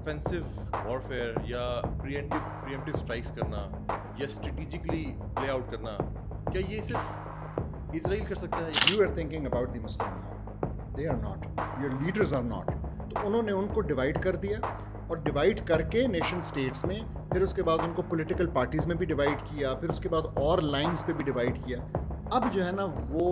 آفینسو warfare یا pre-emptive strikes کرنا یا اسٹریٹجکلی پلے آؤٹ کرنا، کیا یہ صرف اسرائیل کر سکتا ہے؟ You are thinking about the Muslim Ummah. They are not. Your leaders are not. تو انہوں نے ان کو ڈیوائڈ کر دیا، اور ڈیوائڈ کر کے نیشن سٹیٹس میں، پھر اس کے بعد ان کو پولیٹیکل پارٹیز میں بھی ڈیوائڈ کیا، پھر اس کے بعد اور لائنز پہ بھی ڈیوائڈ کیا. اب جو ہے نا وہ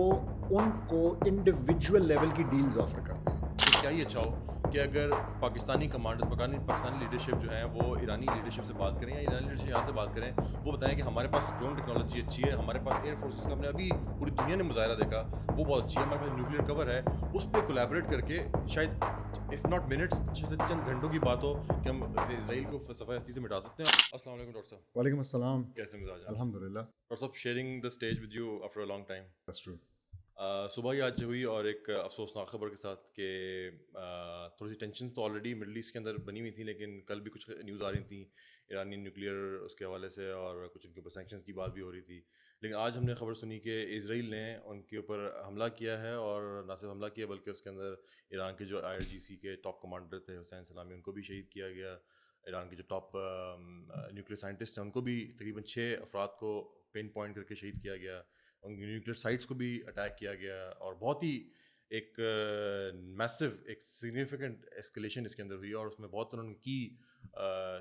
ان کو انڈیویجول لیول کی ڈیلز آفر کرتے ہیں. کیا یہ اچھا ہو کہ اگر پاکستانی کمانڈرز پاکستانی لیڈرشپ جو ہیں وہ ایرانی لیڈرشپ سے بات کریں یا ایرانی لیڈرشپ یہاں سے بات کریں، وہ بتائیں کہ ہمارے پاس ڈرون ٹیکنالوجی اچھی ہے، ہمارے پاس ایئر فورسز کا ہم نے ابھی پوری دنیا نے مظاہرہ دیکھا وہ بہت اچھی ہے، ہمارے پاس نیوکلیئر کور ہے، اس پہ کولیبریٹ کر کے شاید اف ناٹ منٹس چند گھنٹوں کی بات ہو کہ ہم اسرائیل کو صفحہ ہستی سے مٹا سکتے ہیں. السلام علیکم ڈاکٹر صاحب. وعلیکم السلام. کیسے مزاج ہیں؟ الحمدللہ. ڈاکٹر صاحب sharing the stage with you after a long time. That's true. صبح ہی آج ہوئی اور ایک افسوسناک خبر کے ساتھ کہ تھوڑی سی ٹینشنز تو آلریڈی مڈل ایسٹ کے اندر بنی ہوئی تھیں، لیکن کل بھی کچھ نیوز آ رہی تھیں ایرانی نیوکلیئر اس کے حوالے سے، اور کچھ ان کے اوپر سینکشنز کی بات بھی ہو رہی تھی. لیکن آج ہم نے خبر سنی کہ اسرائیل نے ان کے اوپر حملہ کیا ہے، اور نہ صرف حملہ کیا بلکہ اس کے اندر ایران کے جو IRGC کے ٹاپ کمانڈر تھے حسین سلامی، ان کو بھی شہید کیا گیا. ایران کے جو ٹاپ نیوکلیئر سائنٹسٹ ہیں ان کو بھی تقریباً 6 افراد کو پین پوائنٹ کر کے شہید کیا گیا. ان نیوکلیئر سائٹس کو بھی اٹیک کیا گیا، اور بہت ہی ایک میسو ایک سگنیفیکنٹ ایسکلیشن اس کے اندر ہوئی، اور اس میں بہت انہوں نے کی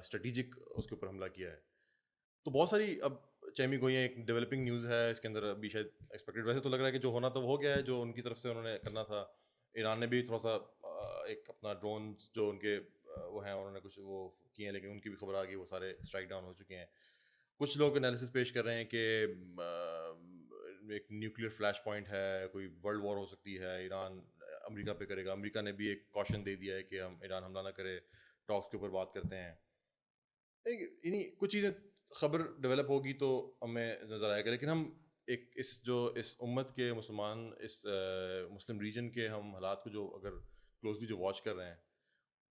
اسٹریٹجک اس کے اوپر حملہ کیا ہے. تو بہت ساری اب چہمی گوئیاں، ایک ڈیولپنگ نیوز ہے اس کے اندر ابھی شاید ایکسپیکٹڈ. ویسے تو لگ رہا ہے کہ جو ہونا تھا وہ ہو گیا ہے، جو ان کی طرف سے انہوں نے کرنا تھا. ایران نے بھی تھوڑا سا ایک اپنا ڈرونز جو ان کے وہ ہیں انہوں نے کچھ وہ کیے ہیں، لیکن ان کی بھی خبر آ گئی وہ سارے اسٹرائک ڈاؤن ہو چکے ہیں. کچھ لوگ انالیسس پیش کر رہے ہیں کہ ایک نیوکلیئر فلیش پوائنٹ ہے، کوئی ورلڈ وار ہو سکتی ہے، ایران امریکہ پہ کرے گا. امریکہ نے بھی ایک کوشن دے دیا ہے کہ ہم ایران حملہ نہ کرے، ٹاکس کے اوپر بات کرتے ہیں. کچھ چیزیں خبر ڈیولپ ہوگی تو ہمیں نظر آئے گا، لیکن ہم ایک اس امت کے مسلمان اس مسلم ریجن کے ہم حالات کو جو اگر کلوزلی جو واچ کر رہے ہیں،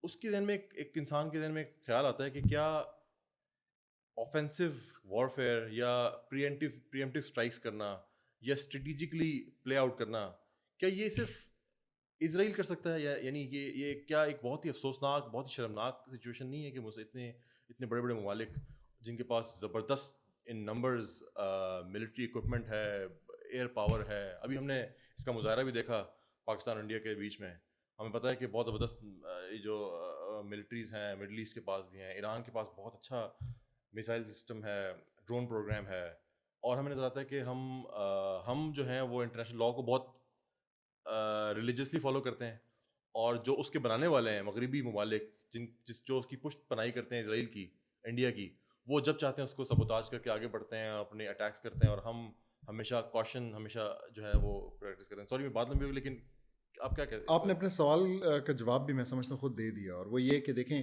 اس کے ذہن میں ایک انسان کے ذہن میں ایک خیال آتا ہے کہ کیا آفینسو وارفیئر یا پریمپٹیو اسٹرائکس کرنا یا اسٹریٹجکلی پلے آؤٹ کرنا، کیا یہ صرف اسرائیل کر سکتا ہے؟ یعنی یہ کیا ایک بہت ہی افسوسناک، بہت ہی شرمناک سچویشن نہیں ہے کہ اتنے بڑے بڑے ممالک جن کے پاس زبردست ان نمبرز ملٹری اکوپمنٹ ہے، ایئر پاور ہے. ابھی ہم نے اس کا مظاہرہ بھی دیکھا پاکستان اور انڈیا کے بیچ میں. ہمیں پتہ ہے کہ بہت زبردست جو ملٹریز ہیں مڈل ایسٹ کے پاس بھی ہیں. ایران کے پاس بہت اچھا میسائل سسٹم ہے، ڈرون پروگرام ہے، اور ہمیں نظر آتا ہے کہ ہم جو ہیں وہ انٹرنیشنل لاء کو بہت ریلیجیسلی فالو کرتے ہیں، اور جو اس کے بنانے والے ہیں مغربی ممالک جو اس کی پشت پناہی کرتے ہیں اسرائیل کی، انڈیا کی، وہ جب چاہتے ہیں اس کو سبوتاج کر کے آگے بڑھتے ہیں، اپنے اٹیکس کرتے ہیں، اور ہم ہمیشہ کوشن ہمیشہ جو ہے وہ پریکٹس کرتے ہیں. سوری میں بات لمبی ہوگی، لیکن آپ کیا کہتے ہیں؟ آپ نے اپنے سوال کا جواب بھی میں سمجھتا ہوں خود دے دیا، اور وہ یہ کہ دیکھیں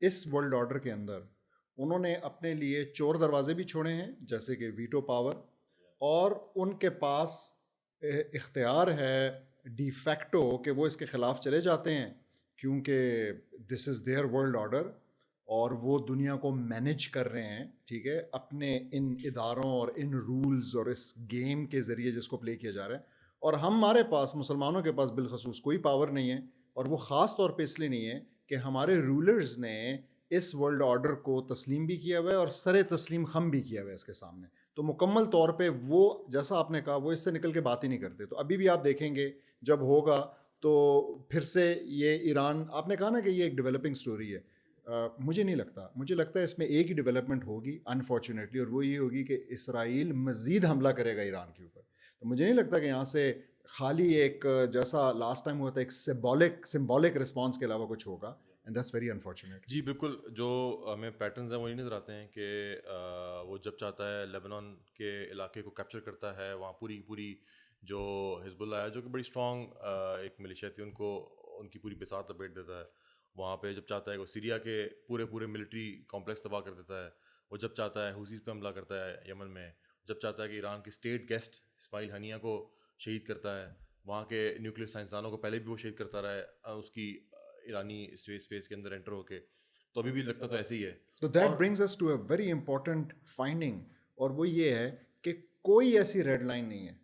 اس ورلڈ آرڈر کے اندر انہوں نے اپنے لیے چور دروازے بھی چھوڑے ہیں، جیسے کہ ویٹو پاور، اور ان کے پاس اختیار ہے ڈی فیکٹو کہ وہ اس کے خلاف چلے جاتے ہیں، کیونکہ دس از دیئر ورلڈ آرڈر، اور وہ دنیا کو مینیج کر رہے ہیں، ٹھیک ہے، اپنے ان اداروں اور ان رولز اور اس گیم کے ذریعے جس کو پلے کیا جا رہا ہے. اور ہمارے پاس مسلمانوں کے پاس بالخصوص کوئی پاور نہیں ہے، اور وہ خاص طور پہ اس لیے نہیں ہے کہ ہمارے رولرز نے اس ورلڈ آرڈر کو تسلیم بھی کیا ہوا ہے اور سر تسلیم خم بھی کیا ہوا ہے اس کے سامنے. تو مکمل طور پہ وہ جیسا آپ نے کہا وہ اس سے نکل کے بات ہی نہیں کرتے. تو ابھی بھی آپ دیکھیں گے جب ہوگا تو پھر سے یہ ایران، آپ نے کہا نا کہ یہ ایک ڈیولپنگ سٹوری ہے، مجھے نہیں لگتا. مجھے لگتا ہے اس میں ایک ہی ڈیولپمنٹ ہوگی انفارچونیٹلی، اور وہ یہ ہوگی کہ اسرائیل مزید حملہ کرے گا ایران کے اوپر. تو مجھے نہیں لگتا کہ یہاں سے خالی ایک جیسا لاسٹ ٹائم ہوا تھا ایک سمبولک رسپانس کے علاوہ کچھ ہوگا، اینڈ دیٹس ویری انفارچونیٹ. جی بالکل، جو ہمیں پیٹرنز ہیں وہ یہ نظر آتے ہیں کہ وہ جب چاہتا ہے لیبنان کے علاقے کو کیپچر کرتا ہے، وہاں پوری جو حزب اللہ ہے جو کہ بڑی اسٹرانگ ایک ملیشیا تھی، ان کی پوری بساط لپیٹ دیتا ہے. وہاں پہ جب چاہتا ہے وہ سیریا کے پورے ملٹری کمپلیکس تباہ کر دیتا ہے. وہ جب چاہتا ہے حوثیز پہ حملہ کرتا ہے یمن میں. جب چاہتا ہے کہ ایران کے اسٹیٹ گیسٹ اسماعیل ہنیہ کو شہید کرتا ہے. وہاں کے نیوکلیئر سائنسدانوں کو پہلے بھی وہ شہید کرتا رہا ہے اس کی ایرانی اسپیس کے اندر انٹر ہو کے. تو ابھی بھی لگتا تو ایسے ہی ہے. تو that brings us to a very important finding, اور وہ یہ ہے کہ کوئی ایسی ریڈ لائن نہیں ہے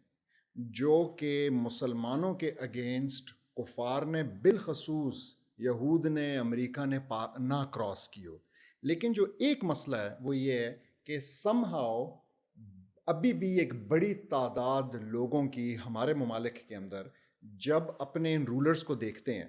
جو کہ مسلمانوں کے اگینسٹ کفار نے بالخصوص یہود نے امریکہ نے نہ کراس کی ہو. لیکن جو ایک مسئلہ ہے وہ یہ ہے کہ سم ہاؤ ابھی بھی ایک بڑی تعداد لوگوں کی ہمارے ممالک کے اندر جب اپنے ان رولرز کو دیکھتے ہیں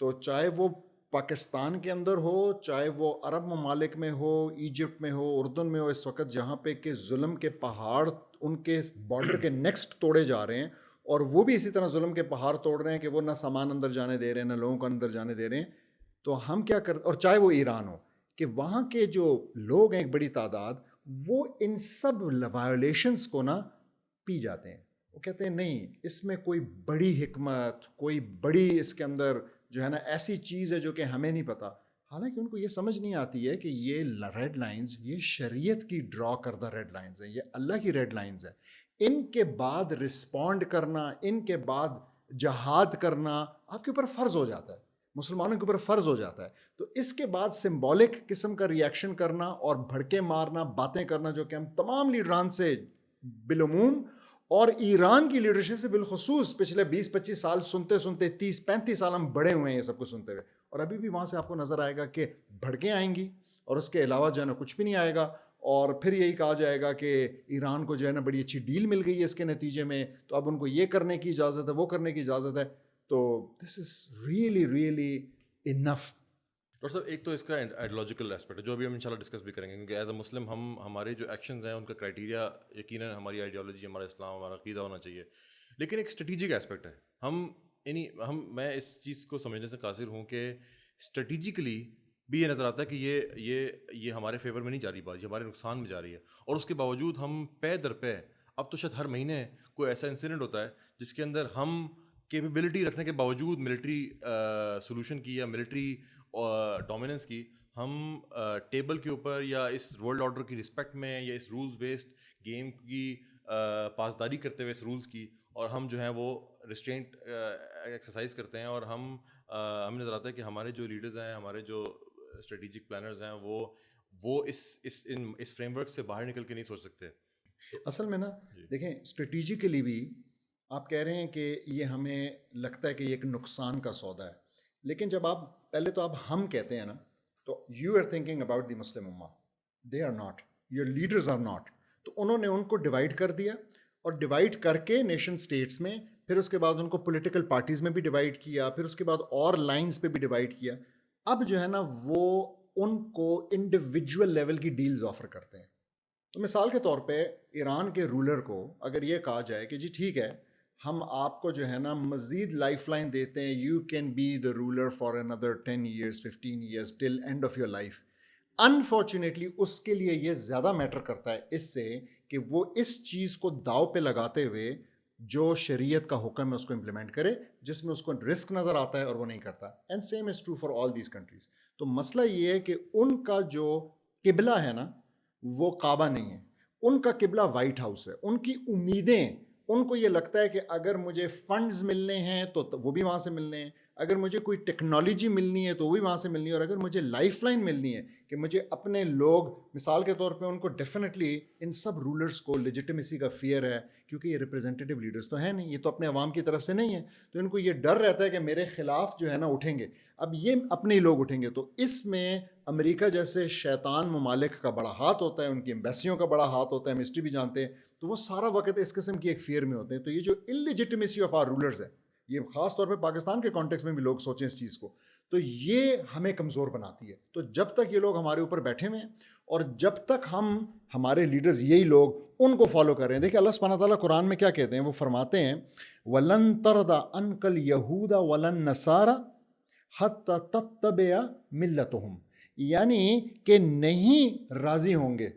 تو چاہے وہ پاکستان کے اندر ہو, چاہے وہ عرب ممالک میں ہو, ایجپٹ میں ہو, اردن میں ہو, اس وقت جہاں پہ کہ ظلم کے پہاڑ ان کے بارڈر کے نیکسٹ توڑے جا رہے ہیں, اور وہ بھی اسی طرح ظلم کے پہاڑ توڑ رہے ہیں کہ وہ نہ سامان اندر جانے دے رہے ہیں, نہ لوگوں کو اندر جانے دے رہے ہیں. تو ہم کیا کر, اور چاہے وہ ایران ہو, کہ وہاں کے جو لوگ ہیں ایک بڑی تعداد, وہ ان سب وائلیشنس کو نا پی جاتے ہیں. وہ کہتے ہیں نہیں اس میں کوئی بڑی حکمت, کوئی بڑی اس کے اندر جو ہے نا ایسی چیز ہے جو کہ ہمیں نہیں پتہ. حالانکہ ان کو یہ سمجھ نہیں آتی ہے کہ یہ ریڈ لائنز یہ شریعت کی ڈرا کردہ ریڈ لائنز ہیں, یہ اللہ کی ریڈ لائنز ہیں. ان کے بعد رسپونڈ کرنا, ان کے بعد جہاد کرنا آپ کے اوپر فرض ہو جاتا ہے, مسلمانوں کے اوپر فرض ہو جاتا ہے. تو اس کے بعد سمبولک قسم کا ریئیکشن کرنا اور بھڑکے مارنا, باتیں کرنا, جو کہ ہم تمام لیڈران سے بالعموم اور ایران کی لیڈرشپ سے بالخصوص پچھلے 20-25 سال سنتے سنتے 30-35 سال ہم بڑے ہوئے ہیں یہ سب کو سنتے ہوئے, اور ابھی بھی وہاں سے آپ کو نظر آئے گا کہ بھڑکیں آئیں گی اور اس کے علاوہ جو ہے نا کچھ بھی نہیں آئے گا. اور پھر یہی کہا جائے گا کہ ایران کو جو ہے نا بڑی اچھی ڈیل مل گئی ہے اس کے نتیجے میں, تو اب ان کو یہ کرنے کی اجازت ہے, وہ کرنے کی اجازت ہے. تو this is really really enough. Doctor صاحب ایک تو اس کا آئیڈیالوجیکل اسپیکٹ ہے جو ابھی ہم انشاءاللہ ڈسکس بھی کریں گے, کیونکہ ایز اے مسلم ہمارے جو ایکشنز ہیں ان کا کرائٹیریا یقیناً ہماری آئیڈیالوجی, ہمارا اسلام, ہمارا عقیدہ ہونا چاہیے. لیکن ایک اسٹریٹجک اسپیکٹ ہے. میں اس چیز کو سمجھنے سے قاصر ہوں کہ اسٹریٹجکلی بھی یہ نظر آتا ہے کہ یہ ہمارے فیور میں نہیں جا رہی بات, یہ ہمارے نقصان میں جا رہی ہے. اور اس کے باوجود ہم پے در پے, اب تو شاید ہر مہینے کوئی ایسا انسیڈنٹ ہوتا ہے جس کے اندر ہم کیپیبلٹی رکھنے کے باوجود ملٹری سولوشن کی یا ملٹری ڈومیننس کی, ہم ٹیبل کے اوپر یا اس ورلڈ آرڈر کی رسپیکٹ میں یا اس رولز بیسڈ گیم کی پاسداری کرتے ہوئے اس رولز کی, اور ہم جو ہیں وہ ریسٹرینٹ ایکسرسائز کرتے ہیں. اور ہمیں نظر آتا ہے کہ ہمارے جو لیڈرز ہیں, ہمارے جو اسٹریٹجک پلانرز ہیں, وہ اس فریم ورک سے باہر نکل کے نہیں سوچ سکتے. اصل میں نا دیکھیں اسٹریٹجیکلی بھی آپ کہہ رہے ہیں کہ یہ ہمیں لگتا ہے کہ یہ ایک نقصان کا سودا ہے, لیکن جب آپ پہلے تو آپ ہم کہتے ہیں نا, تو you are thinking about the Muslim ummah, they are not, your leaders are not. تو انہوں نے ان کو ڈیوائڈ کر دیا, اور ڈیوائڈ کر کے نیشن اسٹیٹس میں, پھر اس کے بعد ان کو پولیٹیکل پارٹیز میں بھی ڈیوائڈ کیا, پھر اس کے بعد اور لائنز پہ بھی ڈیوائڈ کیا. اب جو ہے نا وہ ان کو انڈیویجول لیول کی ڈیلز آفر کرتے ہیں. تو مثال کے طور پہ ایران کے رولر کو اگر یہ کہا جائے کہ جی ٹھیک ہے ہم آپ کو جو ہے نا مزید لائف لائن دیتے ہیں, you can be the ruler for under 10 years 15 years till end of your life. Unfortunately اس کے لیے یہ زیادہ میٹر کرتا ہے اس سے کہ وہ اس چیز کو داؤ پہ لگاتے ہوئے جو شریعت کا حکم ہے اس کو امپلیمنٹ کرے, جس میں اس کو رسک نظر آتا ہے اور وہ نہیں کرتا. And same is true for all these countries. تو مسئلہ یہ ہے کہ ان کا جو قبلہ ہے نا وہ کعبہ نہیں ہے, ان کا قبلہ وائٹ ہاؤس ہے. ان کی امیدیں, ان کو یہ لگتا ہے کہ اگر مجھے فنڈز ملنے ہیں تو وہ بھی وہاں سے ملنے ہیں, اگر مجھے کوئی ٹیکنالوجی ملنی ہے تو وہ بھی وہاں سے ملنی ہے, اور اگر مجھے لائف لائن ملنی ہے کہ مجھے اپنے لوگ, مثال کے طور پہ ان کو ڈیفینیٹلی ان سب رولرز کو لیجیٹمیسی کا فیئر ہے, کیونکہ یہ ریپرزینٹیو لیڈرز تو ہیں نہیں, یہ تو اپنے عوام کی طرف سے نہیں ہے, تو ان کو یہ ڈر رہتا ہے کہ میرے خلاف جو ہے نا اٹھیں گے. اب یہ اپنے ہی لوگ اٹھیں گے, تو اس میں امریکہ جیسے شیطان ممالک کا بڑا ہاتھ ہوتا ہے, ان کی ایمبیسیوں کا بڑا ہاتھ ہوتا ہے, ہم ہسٹری بھی جانتے ہیں. تو وہ سارا وقت اس قسم کی ایک فیئر میں ہوتے ہیں. تو یہ جو انلیجیٹمیسی آف آر رولرز ہے, یہ خاص طور پہ پاکستان کے کانٹیکس میں بھی لوگ سوچیں اس چیز کو, تو یہ ہمیں کمزور بناتی ہے. تو جب تک یہ لوگ ہمارے اوپر بیٹھے ہوئے ہیں اور جب تک ہم ہمارے لیڈرز یہی لوگ ان کو فالو کر رہے ہیں, دیکھیں اللہ سبحانہ تعالیٰ قرآن میں کیا کہتے ہیں, وہ فرماتے ہیں وَلَن تَرْضَ عَنْكَ الْيَهُودَ وَلَا النَّصَارَى حَتَّى تَتَّبِعَ مِلَّتَهُمْ, یعنی کہ نہیں راضی ہوں گے.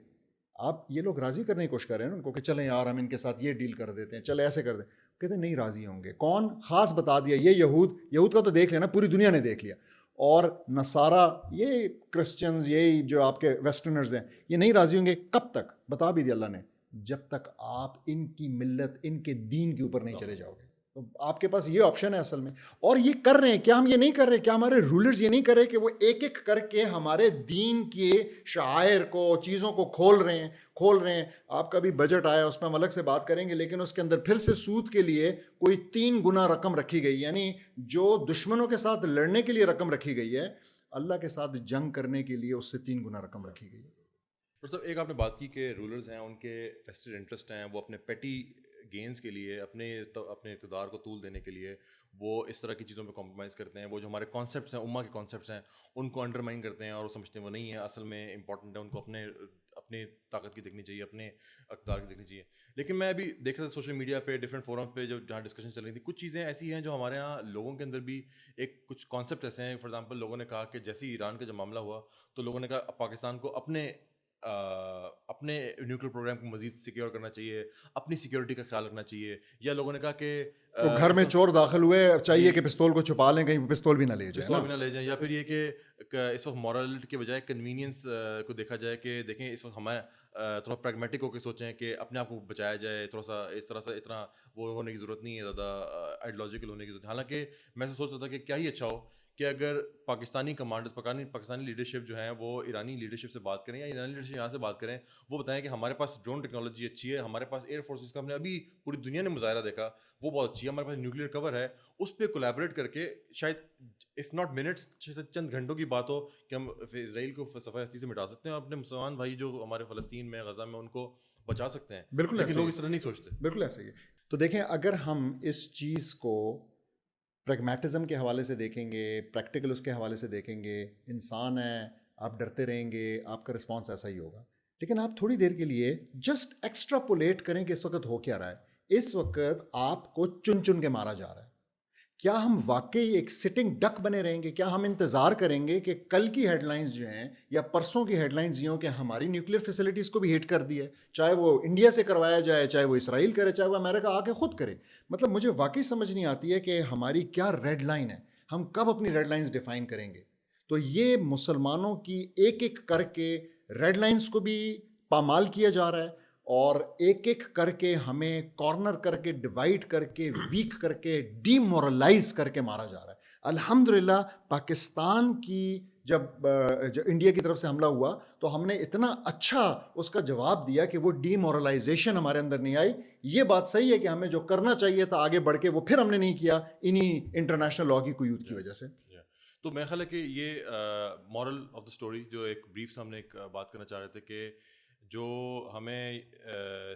آپ یہ لوگ راضی کرنے کی کوشش کر رہے ہیں ان کو کہ چلیں یار ہم ان کے ساتھ یہ ڈیل کر دیتے ہیں, چلے ایسے کر دیں, کہتے ہیں نہیں راضی ہوں گے. کون خاص بتا دیا, یہ یہود کا تو دیکھ لینا, پوری دنیا نے دیکھ لیا, اور نصارہ یہ کرسچنز یہی جو آپ کے ویسٹرنرز ہیں یہ نہیں راضی ہوں گے. کب تک بتا بھی دیا اللہ نے, جب تک آپ ان کی ملت ان کے دین کے اوپر نہیں چلے جاؤ گے. آپ کے پاس یہ آپشن ہے اصل میں. اور یہ کر رہے ہیں کیا؟ ہم یہ نہیں کر رہے کیا؟ ہمارے رولرز یہ نہیں کر رہے کہ وہ ایک ایک کر کے ہمارے دین کے شعائر کو، چیزوں کو کھول رہے ہیں. آپ کا بھی بجٹ آیا، اس میں ہم الگ سے بات کریں گے، لیکن اس کے اندر پھر سے سود کے لیے کوئی 3 گنا رقم رکھی گئی. یعنی جو دشمنوں کے ساتھ لڑنے کے لیے رقم رکھی گئی ہے، اللہ کے ساتھ جنگ کرنے کے لیے اس سے 3 گنا رقم رکھی گئی ہے. ایک آپ نے بات کی کہ رولرز ہیں، ان کے ویسٹڈ انٹرسٹ ہیں، وہ اپنے پیٹی گینز کے لیے، اپنے اقتدار کو طول دینے کے لیے وہ اس طرح کی چیزوں پہ کمپرومائز کرتے ہیں. وہ جو ہمارے کانسیپٹس ہیں، امہ کے کانسیپٹس ہیں، ان کو انڈرمائن کرتے ہیں اور وہ سمجھتے ہیں وہ نہیں ہے اصل میں امپورٹنٹ ہے. ان کو اپنے طاقت کی دیکھنی چاہیے، اپنے اقتدار کی دیکھنی چاہیے. لیکن میں ابھی دیکھ رہا تھا سوشل میڈیا پہ ڈفرینٹ فورم پہ جہاں ڈسکشن چل رہی تھی، کچھ چیزیں ایسی ہیں جو ہمارے یہاں لوگوں کے اندر بھی کچھ کانسیپٹ ایسے ہیں. فار ایگزامپل لوگوں نے کہا کہ جیسے ایران کا جب معاملہ ہوا تو لوگوں نے کہا پاکستان کو اپنے نیوکلیر پروگرام کو مزید سیکیور کرنا چاہیے، اپنی سیکیورٹی کا خیال رکھنا چاہیے. یا لوگوں نے کہا کہ تو گھر میں چور داخل ہوئے، چاہیے کہ پستول کو چھپا لیں، کہیں پستول بھی نہ لے جائیں، پستول بھی نہ لے جائیں. یا پھر یہ کہ اس وقت مورالٹی کے بجائے کنوینئنس کو دیکھا جائے کہ دیکھیں اس وقت ہمیں تھوڑا پریگمیٹک ہو کے سوچیں کہ اپنے آپ کو بچایا جائے، تھوڑا سا اس طرح سے اتنا وہ ہونے کی ضرورت نہیں ہے، زیادہ آئیڈیالوجیکل ہونے کی ضرورت. حالانکہ میں سوچ رہا تھا کہ کیا ہی اچھا ہو کہ اگر پاکستانی کمانڈرز، پاکستانی لیڈرشپ جو ہیں وہ ایرانی لیڈرشپ سے بات کریں یا ایرانی لیڈرشپ یہاں سے بات کریں، وہ بتائیں کہ ہمارے پاس ڈرون ٹیکنالوجی اچھی ہے، ہمارے پاس ایئر فورسز کا ہم نے ابھی پوری دنیا نے مظاہرہ دیکھا وہ بہت اچھی ہے، ہمارے پاس نیوکلیئر کور ہے. اس پہ کولیبریٹ کر کے شاید اف ناٹ منٹس، چند گھنٹوں کی بات ہو کہ ہم اسرائیل کو صفحہ ہستی سے مٹا سکتے ہیں اور اپنے مسلمان بھائی جو ہمارے فلسطین میں، غزہ میں، ان کو بچا سکتے ہیں. بالکل لیکن ایسے لوگ ہی، اس طرح نہیں سوچتے. بالکل ایسے ہی. تو دیکھیں، اگر ہم اس چیز کو پریگمیٹزم کے حوالے سے دیکھیں گے، پریکٹیکل اس کے حوالے سے دیکھیں گے، انسان ہے، آپ ڈرتے رہیں گے، آپ کا رسپانس ایسا ہی ہوگا. لیکن آپ تھوڑی دیر کے لیے جسٹ ایکسٹراپولیٹ کریں کہ اس وقت ہو کیا رہا ہے. اس وقت آپ کو چن چن کے مارا جا رہا ہے. کیا ہم واقعی ایک سٹنگ ڈک بنے رہیں گے؟ کیا ہم انتظار کریں گے کہ کل کی ہیڈ لائنز جو ہیں یا پرسوں کی ہیڈ لائنز یہ ہوں کہ ہماری نیوکلیر فیسلٹیز کو بھی ہٹ کر دی ہے، چاہے وہ انڈیا سے کروایا جائے، چاہے وہ اسرائیل کرے، چاہے وہ امریکہ آ کے خود کرے؟ مطلب مجھے واقعی سمجھ نہیں آتی ہے کہ ہماری کیا ریڈ لائن ہے، ہم کب اپنی ریڈ لائنز ڈیفائن کریں گے. تو یہ مسلمانوں کی ایک ایک کر کے ریڈ لائنز کو بھی پامال کیا جا رہا ہے، اور ایک ایک کر کے ہمیں کارنر کر کے، ڈیوائڈ کر کے، ویک کر کے، ڈی مورلائز کر کے مارا جا رہا ہے. الحمدللہ پاکستان کی جب انڈیا کی طرف سے حملہ ہوا تو ہم نے اتنا اچھا اس کا جواب دیا کہ وہ ڈی مورلائزیشن ہمارے اندر نہیں آئی. یہ بات صحیح ہے کہ ہمیں جو کرنا چاہیے تھا آگے بڑھ کے، وہ پھر ہم نے نہیں کیا انہی انٹرنیشنل لاء کی قیود کی وجہ سے. تو میرا خیال ہے کہ یہ مورل آف دا اسٹوری جو ایک بریف سے ہم نے ایک بات کرنا چاہ رہے تھے کہ جو ہمیں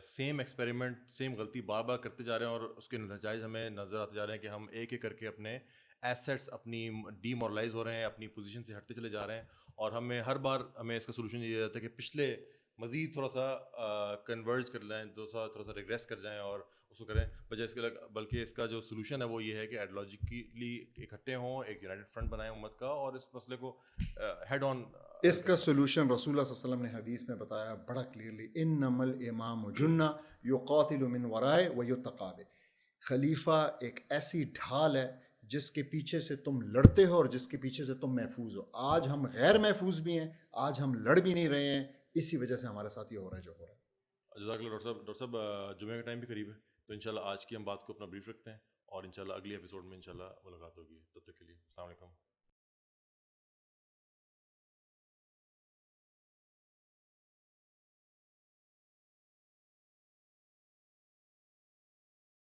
سیم ایکسپیریمنٹ، سیم غلطی بار بار کرتے جا رہے ہیں اور اس کے نتائج ہمیں نظر آتے جا رہے ہیں کہ ہم ایک ایک کر کے اپنے ایسیٹس اپنی ڈی مورلائز ہو رہے ہیں، اپنی پوزیشن سے ہٹتے چلے جا رہے ہیں. اور ہمیں ہر بار ہمیں اس کا سولوشن یہ جاتا ہے کہ پچھلے مزید تھوڑا سا کنورج کر لیں، تھوڑا سا ریگریس کر جائیں اور اس کو کریں بجائے اس کے. بلکہ اس کا جو سولوشن ہے وہ یہ ہے کہ آئیڈیالوجیکلی اکٹھے ہوں، ایک یونائٹڈ فرنٹ بنائیں امت کا اور اس مسئلے کو ہیڈ آن. اس کا سولوشن رسول اللہ صلی اللہ علیہ وسلم نے حدیث میں بتایا بڑا کلیئرلی، انما الامام جنہ یقاتل من ورائے ویتقی بہ. خلیفہ ایک ایسی ڈھال ہے جس کے پیچھے سے تم لڑتے ہو اور جس کے پیچھے سے تم محفوظ ہو. آج ہم غیر محفوظ بھی ہیں، آج ہم لڑ بھی نہیں رہے ہیں، اسی وجہ سے ہمارے ساتھ یہ ہو رہا ہے جو ہو رہا ہے. جزاک اللہ ڈاکٹر صاحب جمعہ کا ٹائم بھی قریب ہے، تو انشاءاللہ آج کی ہم بات کو اپنا بریف رکھتے ہیں اور انشاءاللہ اگلی ایپیسوڈ میں انشاءاللہ ملاقات ہوگی. تب تک کے لیے السلام علیکم.